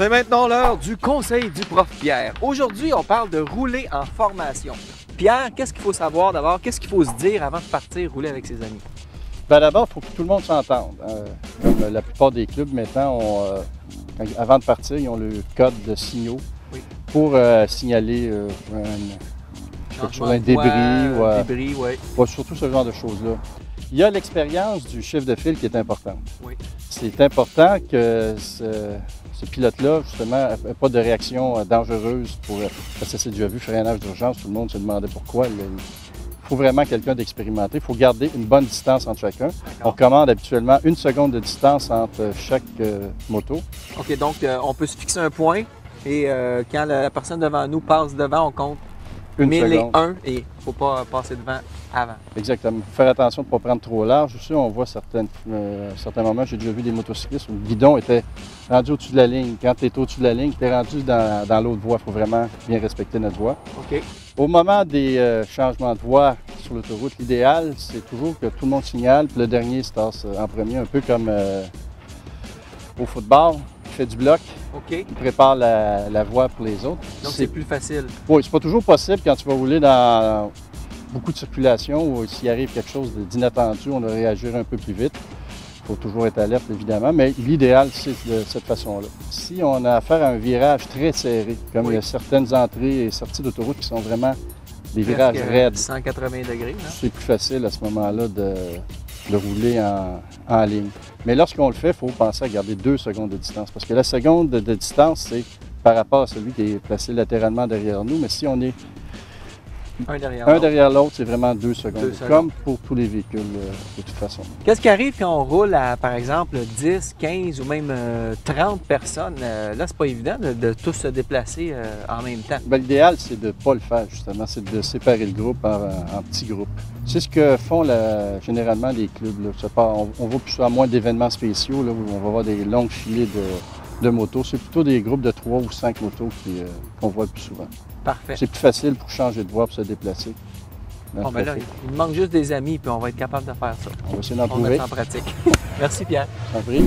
C'est maintenant l'heure du conseil du prof Pierre. Aujourd'hui, on parle de rouler en formation. Pierre, qu'est-ce qu'il faut savoir d'abord? Qu'est-ce qu'il faut se dire avant de partir rouler avec ses amis? Bien, d'abord, il faut que tout le monde s'entende. Comme la plupart des clubs maintenant, avant de partir, ils ont le code de signaux pour signaler un débris. Ou surtout ce genre de choses-là. Il y a l'expérience du chef de file qui est importante. Oui. C'est important que ce pilote-là, justement, n'ait pas de réaction dangereuse parce que c'est déjà vu freinage d'urgence, tout le monde se demandait pourquoi. Il faut vraiment quelqu'un d'expérimenté. Il faut garder une bonne distance entre chacun. On commande habituellement 1 seconde de distance entre chaque moto. OK, donc on peut se fixer un point et quand la personne devant nous passe devant, on compte 1001 et il ne faut pas passer devant avant. Exactement. Il faut faire attention de ne pas prendre trop large. Aussi, on voit certains moments, j'ai déjà vu des motocyclistes où le guidon était rendu au-dessus de la ligne. Quand tu es au-dessus de la ligne, tu es rendu dans l'autre voie. Il faut vraiment bien respecter notre voie. OK. Au moment des changements de voie sur l'autoroute, l'idéal, c'est toujours que tout le monde signale, puis le dernier se tasse en premier, un peu comme au football. Il fait du bloc, il prépare la voie pour les autres. Donc c'est plus facile. Oui, c'est pas toujours possible quand tu vas rouler dans beaucoup de circulation ou s'il arrive quelque chose d'inattendu, on doit réagir un peu plus vite. Il faut toujours être alerte, évidemment, mais l'idéal, c'est de cette façon-là. Si on a affaire à un virage très serré, comme il y a certaines entrées et sorties d'autoroute qui sont vraiment des virages raides, 180 degrés, c'est plus facile à ce moment-là de rouler en ligne. Mais lorsqu'on le fait, il faut penser à garder 2 secondes de distance. Parce que la seconde de distance, c'est par rapport à celui qui est placé latéralement derrière nous. Mais si on est un derrière l'autre, c'est vraiment 2 secondes. Comme pour tous les véhicules, de toute façon. Qu'est-ce qui arrive quand on roule à, par exemple, 10, 15 ou même 30 personnes? Là, c'est pas évident de tous se déplacer en même temps. Bien, l'idéal, c'est de ne pas le faire, justement. C'est de séparer le groupe en petits groupes. C'est ce que font généralement les clubs. Là. On voit plus souvent moins d'événements spéciaux là, où on va avoir des longues filées de motos. C'est plutôt des groupes de 3 ou 5 motos qu'on voit le plus souvent. Parfait. C'est plus facile pour changer de voie, pour se déplacer. Bon, ben là, il me manque juste des amis, puis on va être capable de faire ça. On va essayer d'en trouver. On va mettre ça en pratique. Merci, Pierre. Je t'en prie.